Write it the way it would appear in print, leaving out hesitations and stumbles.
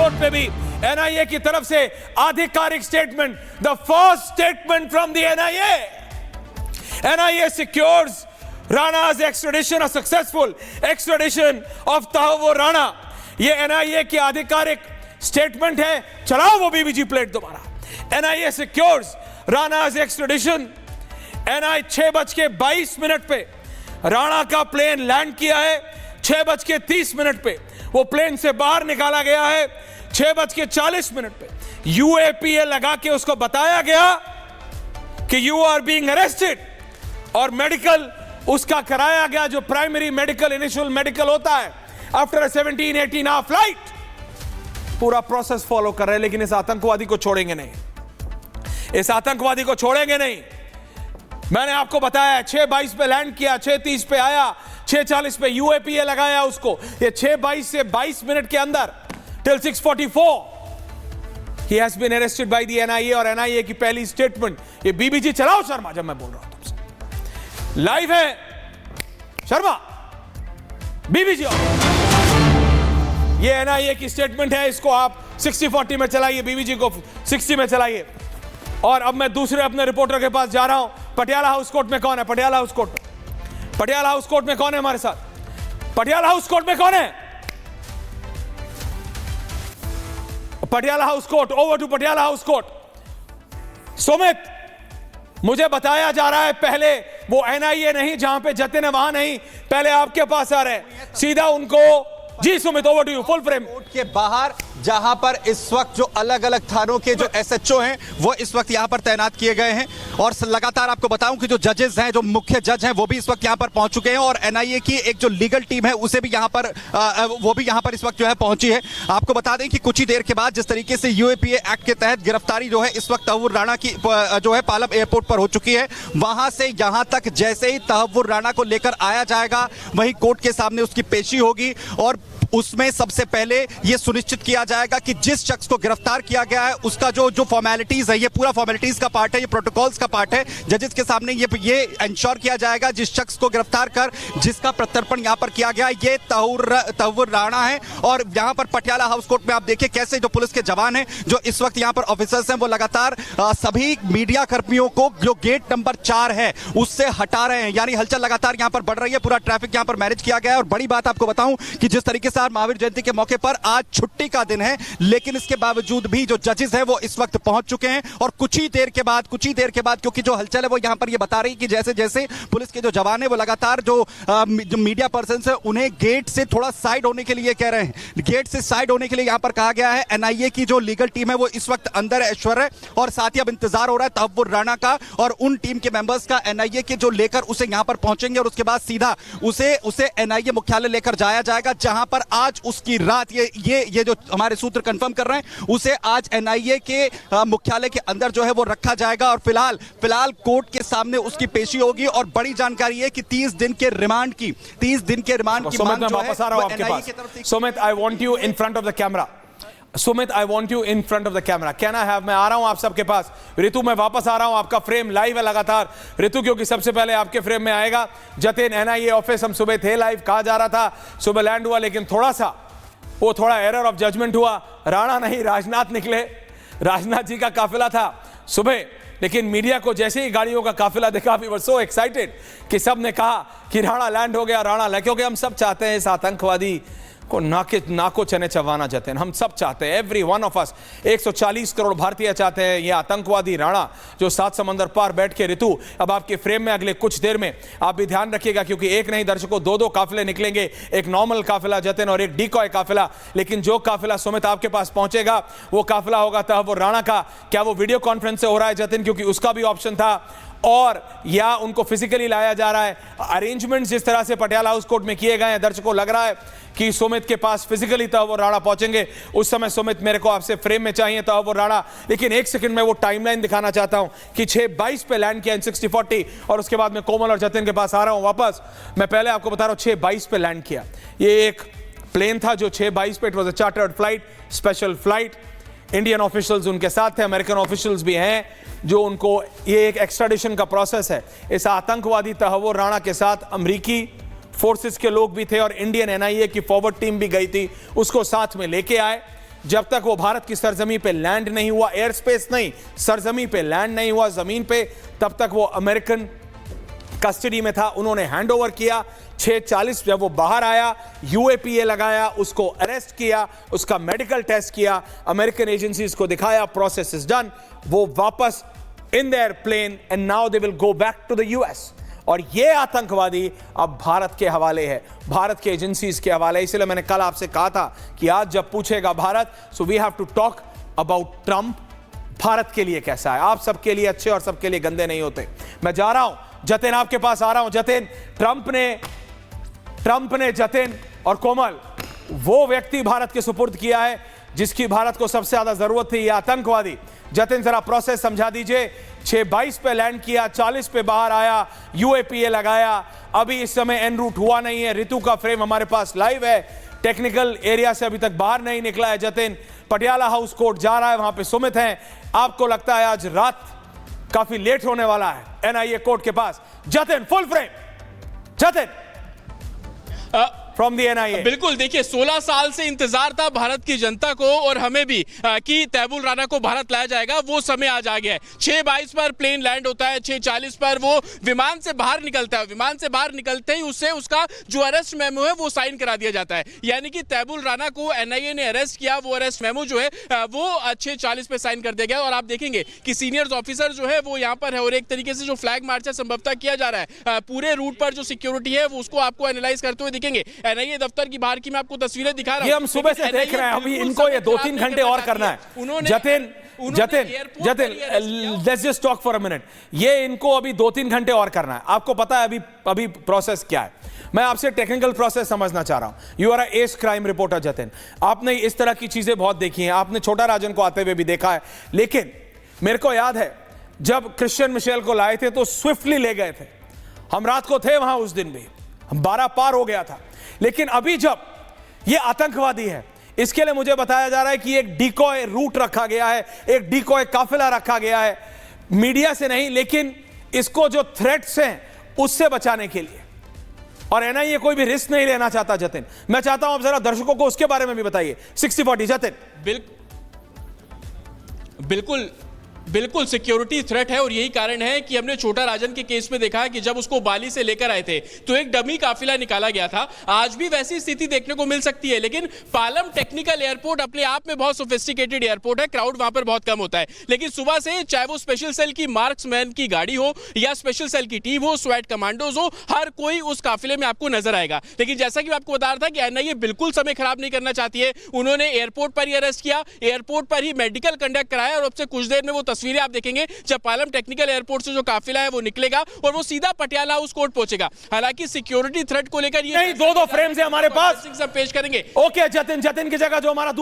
Court पे भी NIA की तरफ से आधिकारिक statement, the first statement from the NIA, NIA secures Rana's extradition, a successful extradition of Tahawwur Rana. ये एनआईए की आधिकारिक स्टेटमेंट है। चलाओ वो बीबीजी प्लेट दोबारा। NIA secures Rana's extradition। NIA 6:22 पे राणा का प्लेन लैंड किया है। 6:30 पे वो प्लेन से बाहर निकाला गया है। 6:40 पे यूएपीए लगा के उसको बताया गया कि यू आर बीइंग अरेस्टेड, और मेडिकल उसका कराया गया, जो प्राइमरी मेडिकल, इनिशियल मेडिकल होता है आफ्टर 17-18 आवर फ्लाइट। पूरा प्रोसेस फॉलो कर रहे हैं, लेकिन इस आतंकवादी को छोड़ेंगे नहीं, इस आतंकवादी को छोड़ेंगे नहीं। मैंने आपको बताया 6:22 पे लैंड किया, 6:30 पे आया, 6:40 पे यूएपीए लगाया उसको। ये 6:22 से 22 मिनट के अंदर till 6:44 he has been arrested by the NIA. और एनआईए की पहली स्टेटमेंट, ये बीबीजी चलाओ शर्मा, जब मैं बोल रहा हूं तुमसे लाइव है शर्मा, बीबीजी। ये एनआईए की स्टेटमेंट है, इसको आप 60-40 में चलाइए, बीबीजी को 60 में चलाइए। और अब मैं दूसरे अपने रिपोर्टर के पास जा रहा हूं। पटियाला हाउस कोर्ट में कौन है? Patiala house court, Patiala house court में कौन है हमारे साथ? पटियाला हाउस कोर्ट में कौन है? Patiala house court, over to Patiala house court. Sumit, मुझे बताया जा रहा है पहले वो एनआईए नहीं, जहां पे जतिन है वहां नहीं, पहले आपके पास आ रहे हैं सीधा उनको। जी Sumit, over to you, full frame. Court के बाहर जहां पर इस वक्त जो अलग अलग थानों के जो एसएचओ हैं वो इस वक्त यहां पर तैनात किए गए हैं, और लगातार आपको बताऊं कि जो जजेस हैं, जो मुख्य जज हैं, वो भी इस वक्त यहां पर पहुंच चुके हैं, और एनआईए की एक जो लीगल टीम है उसे भी यहां पर वो भी यहां पर इस वक्त जो है पहुंची है। आपको बता दें कि कुछ ही देर के बाद जिस तरीके से यूएपीए एक्ट के तहत गिरफ्तारी जो है इस वक्त तहव्वुर राणा की जो है पालम एयरपोर्ट पर हो चुकी है, वहां से यहां तक जैसे ही तहव्वुर राणा को लेकर आया जाएगा, वहीं कोर्ट के सामने उसकी पेशी होगी, और उसमें सबसे पहले यह सुनिश्चित किया जाएगा कि जिस शख्स को गिरफ्तार किया गया है उसका जो फॉर्मेलिटीज है, ये पूरा फॉर्मेलिटीज का पार्ट है, ये प्रोटोकॉल्स का पार्ट है। जजेस के सामने ये इंश्योर किया जाएगा जिस शख्स को गिरफ्तार कर जिसका प्रत्यर्पण यहां पर किया गया, ये तहव्वुर राणा है। और यहां पर पटियाला हाउस कोर्ट में आप देखिए कैसे जो पुलिस के जवान हैं, जो इस वक्त यहां पर ऑफिसर्स हैं, वो लगातार सभी मीडिया कर्मियों को जो गेट नंबर 4 है उससे हटा रहे हैं, यानी हलचल लगातार यहां पर बढ़ रही है, पूरा ट्रैफिक यहां पर मैनेज किया गया है। और बड़ी बात आपको बताऊं कि जिस तरीके से महावीर जयंती के मौके पर आज छुट्टी का दिन है, लेकिन इसके बावजूद भी जो जजेस हैं वो इस वक्त पहुंच चुके हैं, और कुछ ही देर के बाद क्योंकि जो हलचल है वो यहां पर ये बता रही कि जैसे जैसे पुलिस के जो जवान है वो लगातार जो मीडिया पर्सन है उन्हें गेट से थोड़ा साइड होने के लिए कह रहे हैं, गेट से साइड होने के लिए यहां पर कहा गया है। एनआईए की जो लीगल टीम है वो इस वक्त अंदर ऐश्वर्य, और साथ ही अब इंतजार हो रहा है तहव्वुर राणा का और उन टीम के मेंबर्स का, एनआईए के, जो लेकर उसे यहां पर पहुंचेंगे, और उसके बाद सीधा उसे एनआईए मुख्यालय लेकर जाया जाएगा, जहां पर आज उसकी रात ये जो हमारे सूत्र कंफर्म कर रहे हैं, उसे आज एनआईए के मुख्यालय के अंदर जो है वो रखा जाएगा, और फिलहाल कोर्ट के सामने उसकी पेशी होगी। और बड़ी जानकारी है कि 30 दिन के रिमांड की मांग जो है वो एनआईए की तरफ से। Sumit, I want you in front of the camera. Sumit, I want you in front of the camera. Can I have, मैं आ रहा हूं आप सबके पास। ऋतु, मैं वापस आ रहा हूं, आपका फ्रेम लाइव है लगातार ऋतु, क्योंकि सबसे पहले आपके फ्रेम में आएगा जतिन। एनआईए ऑफिस हम सुबह थे लाइव, कहा जा रहा था सुबह लैंड हुआ, लेकिन थोड़ा एरर ऑफ जजमेंट हुआ। राणा नहीं, राजनाथ निकले, राजनाथ जी का काफिला था सुबह, लेकिन मीडिया को जैसे ही गाड़ियों का काफिला देखा, वी वर सो एक्साइटेड कि सब ने कहा कि राणा लैंड हो गया, राणा, क्योंकि हम सब चाहते हैं इस आतंकवादी को नाको चने चबाना चाहते हैं, हम सब चाहते हैं, every one of us. 140 crore भारतीय चाहते हैं ये आतंकवादी राणा जो 7 समंदर पार बैठ के। ऋतु, अब आपके फ्रेम में अगले कुछ देर में आप भी ध्यान रखिएगा, क्योंकि एक नहीं दर्शकों, 2 काफिले निकलेंगे, एक नॉर्मल काफिला जतिन और एक डिकॉय काफिला। लेकिन जो काफिला सुमित आपके पास पहुंचेगा वो काफिला होगा तहव्वुर राणा का। क्या वो वीडियो कॉन्फ्रेंस से हो रहा है जतिन, क्योंकि उसका भी ऑप्शन था, और या उनको फिजिकली लाया जा रहा है? अरेंजमेंट जिस तरह से पटियाला हाउस कोर्ट में किए गए हैं, दर्शकों लग रहा है कि सुमित के पास फिजिकली तहव्वुर राणा पहुंचेंगे। उस समय सुमित, मेरे को आपसे फ्रेम में चाहिए तहव्वुर राणा, लेकिन एक सेकंड में वो टाइमलाइन दिखाना चाहता हूं कि 6:22 पे लैंड किया इन 60-40, और उसके बाद मैं कोमल और जतिन के पास आ रहा हूं वापस। मैं पहले आपको बता रहा हूं 6:22 पे लैंड किया। ये एक प्लेन था जो 6:22 पे, it was a chartered flight, special flight. Indian officials उनके साथ थे, अमेरिकन ऑफिशियल्स भी हैं जो उनको, ये एक एक्स्ट्राडिशन का प्रोसेस है। इस आतंकवादी तहव्वुर राणा के साथ अमेरिकी फोर्सेस के लोग भी थे और इंडियन एनआईए की फॉरवर्ड टीम भी गई थी, उसको साथ में लेके आए। जब तक वो भारत की सरजमी पे लैंड नहीं हुआ, एयर स्पेस नहीं, सरजमी पे लैंड नहीं हुआ, जमीन पे, तब तक वो अमेरिकन कस्टडी में था। उन्होंने हैंड ओवर किया। 6:40 जब वो बाहर आया, यूएपीए लगाया, उसको अरेस्ट किया, उसका मेडिकल टेस्ट किया, अमेरिकन एजेंसीज को दिखाया, प्रोसेस इज डन, वो वापस in their plane and now they will go back to the US. और ये आतंकवादी अब भारत के हवाले है, भारत के एजेंसीज के हवाले। इसलिए मैंने कल आपसे कहा था कि आज जब पूछेगा Bharat, so we have to talk about Trump. Bharat के लिए कैसा है, आप सबके लिए अच्छे और सबके लिए गंदे नहीं होते। मैं जा रहा हूं जतिन, आपके पास आ रहा हूं। जतिन, ट्रंप ने जतिन और कोमल वो व्यक्ति भारत के सुपुर्द किया है जिसकी भारत को सबसे ज्यादा जरूरत थी, यह आतंकवादी। जतिन जरा प्रोसेस समझा दीजिए। 6:22 पे लैंड किया, 40 पे बाहर आया, यूएपीए लगाया, अभी इस समय एन रूट हुआ नहीं है। ऋतु का फ्रेम हमारे पास लाइव है, टेक्निकल एरिया से अभी तक बाहर नहीं निकला है। जतिन पटियाला हाउस कोर्ट जा रहा है, वहां पे सुमित हैं। आपको लगता है आज रात काफी लेट होने वाला है एनआईए कोर्ट के पास? Jatin full frame, Jatin from the NIA. बिल्कुल, देखिए 16 साल से इंतजार था भारत की जनता को और हमें भी कि तैबुल राना को भारत लाया जाएगा। वो समय आज आ गया है। 6:22 पर प्लेन लैंड होता है, 6:40 पर वो विमान से बाहर निकलता है। विमान से बाहर निकलते ही उससे उसका जो अरेस्ट मेमो है वो साइन करा दिया जाता है। यानी कि तैबुल राना को एनआईए ने अरेस्ट किया, वो अरेस्ट मेमो जो है वो 6:40 पे साइन कर दिया गया। और आप देखेंगे कि सीनियर ऑफिसर जो है वो यहाँ पर है और एक तरीके से जो फ्लैग मार्च है संभवतः किया जा रहा है। पूरे रूट पर जो सिक्योरिटी है वो उसको आपको एनालाइज करते हुए दिखेंगे। एनआईए दफ्तर की बाहर की मैं आपको तस्वीरें दिखा रहा हूं। ये हम सुबह से देख रहे हैं, अभी इनको ये 2-3 घंटे और करना है। Jatin let's just talk for a minute. ये इनको अभी 2-3 घंटे और करना है। आपको पता है अभी प्रोसेस क्या है? मैं आपसे टेक्निकल प्रोसेस समझना चाह रहा हूं। You are a as crime reporter Jatin, आपने इस तरह की चीजें बहुत देखी हैं, आपने छोटा राजन को आते हुए भी देखा है। लेकिन मेरे को याद है जब क्रिश्चियन मिशेल को लाए थे तो स्विफ्टली ले गए थे। हम रात को थे वहां, उस दिन भी 12 पार हो गया था। लेकिन अभी जब ये आतंकवादी है, इसके लिए मुझे बताया जा रहा है कि एक डिकॉय रूट रखा गया है, एक डिकॉय काफिला रखा गया है, मीडिया से नहीं लेकिन इसको जो थ्रेट्स हैं उससे बचाने के लिए। और एनआईए कोई भी रिस्क नहीं लेना चाहता। जतिन, मैं चाहता हूं आप जरा दर्शकों को उसके बारे में भी बताइए। 60-40 जतिन। बिल्कुल सिक्योरिटी थ्रेट है और यही कारण है कि हमने छोटा राजन के केस में देखा कि जब उसको बाली से लेकर आए थे तो एक डमी काफिला निकाला गया था। आज भी वैसी स्थिति देखने को मिल सकती है, लेकिन पालम टेक्निकल एयरपोर्ट अपने आप में बहुत सोफिस्टिकेटेड एयरपोर्ट है, क्राउड वहां पर बहुत कम होता है। लेकिन सुबह से चाहे वो स्पेशल सेल की मार्क्समैन की गाड़ी हो या स्पेशल सेल की टीम हो, स्वैट कमांडोज हो, हर कोई उस काफिले में आपको नजर आएगा। लेकिन जैसा कि मैं आपको बता रहा था कि एनआईए बिल्कुल समय खराब नहीं करना चाहती है। उन्होंने एयरपोर्ट पर ही अरेस्ट किया, एयरपोर्ट पर ही मेडिकल कंडक्ट कराया और अब से कुछ देर में वो तस्वीरें आप देखेंगे जब पालम टेक्निकल एयरपोर्ट से जो काफिला है वो निकलेगा और वो सीधा पटियाला हाउस कोर्ट पहुंचेगा। हालांकि सिक्योरिटी थ्रेट को लेकर ये नहीं, 2-2 फ्रेम्स है हमारे पास, सब पेश करेंगे। ओके जतिन की जगह जो हमारा